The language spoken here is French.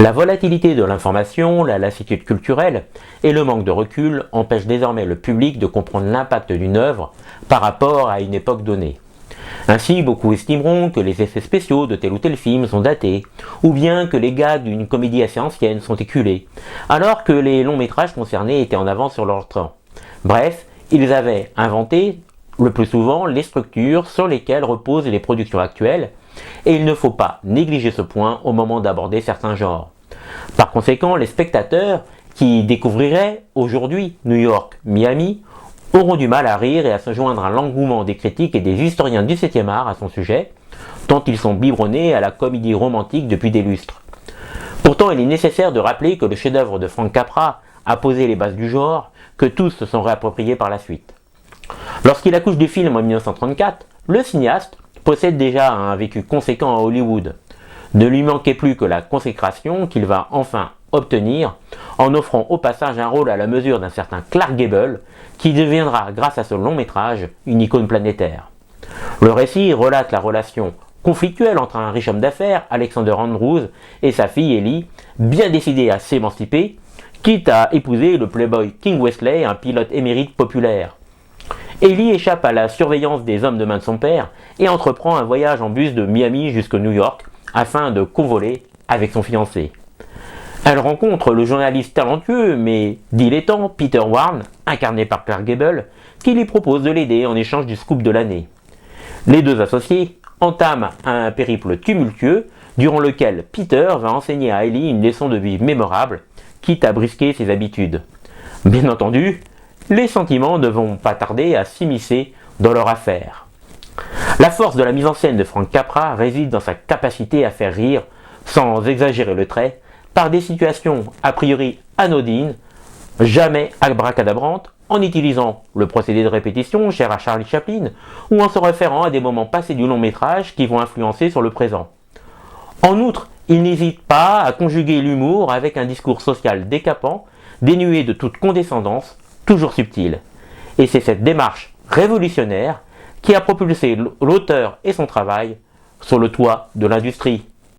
La volatilité de l'information, la lassitude culturelle et le manque de recul empêchent désormais le public de comprendre l'impact d'une œuvre par rapport à une époque donnée. Ainsi, beaucoup estimeront que les effets spéciaux de tel ou tel film sont datés, ou bien que les gags d'une comédie assez ancienne sont éculés, alors que les longs métrages concernés étaient en avance sur leur temps. Bref, ils avaient inventé, le plus souvent, les structures sur lesquelles reposent les productions actuelles, et il ne faut pas négliger ce point au moment d'aborder certains genres. Par conséquent, les spectateurs qui découvriraient aujourd'hui New York, Miami, auront du mal à rire et à se joindre à l'engouement des critiques et des historiens du 7e art à son sujet, tant ils sont biberonnés à la comédie romantique depuis des lustres. Pourtant, il est nécessaire de rappeler que le chef-d'œuvre de Frank Capra a posé les bases du genre, que tous se sont réappropriés par la suite. Lorsqu'il accouche du film en 1934, le cinéaste possède déjà un vécu conséquent à Hollywood. Ne lui manquait plus que la consécration qu'il va enfin obtenir en offrant au passage un rôle à la mesure d'un certain Clark Gable qui deviendra, grâce à ce long métrage, une icône planétaire. Le récit relate la relation conflictuelle entre un riche homme d'affaires, Alexander Andrews, et sa fille Ellie, bien décidée à s'émanciper, quitte à épouser le playboy King Wesley, un pilote émérite populaire. Ellie échappe à la surveillance des hommes de main de son père et entreprend un voyage en bus de Miami jusqu'à New York afin de convoler avec son fiancé. Elle rencontre le journaliste talentueux mais dilettant Peter Warne, incarné par Clark Gable, qui lui propose de l'aider en échange du scoop de l'année. Les deux associés entament un périple tumultueux durant lequel Peter va enseigner à Ellie une leçon de vie mémorable, quitte à brisquer ses habitudes. Bien entendu, les sentiments ne vont pas tarder à s'immiscer dans leur affaire. La force de la mise en scène de Frank Capra réside dans sa capacité à faire rire, sans exagérer le trait, par des situations a priori anodines, jamais abracadabrantes, en utilisant le procédé de répétition cher à Charlie Chaplin, ou en se référant à des moments passés du long métrage qui vont influencer sur le présent. En outre, il n'hésite pas à conjuguer l'humour avec un discours social décapant, dénué de toute condescendance, toujours subtil. Et c'est cette démarche révolutionnaire qui a propulsé l'auteur et son travail sur le toit de l'industrie.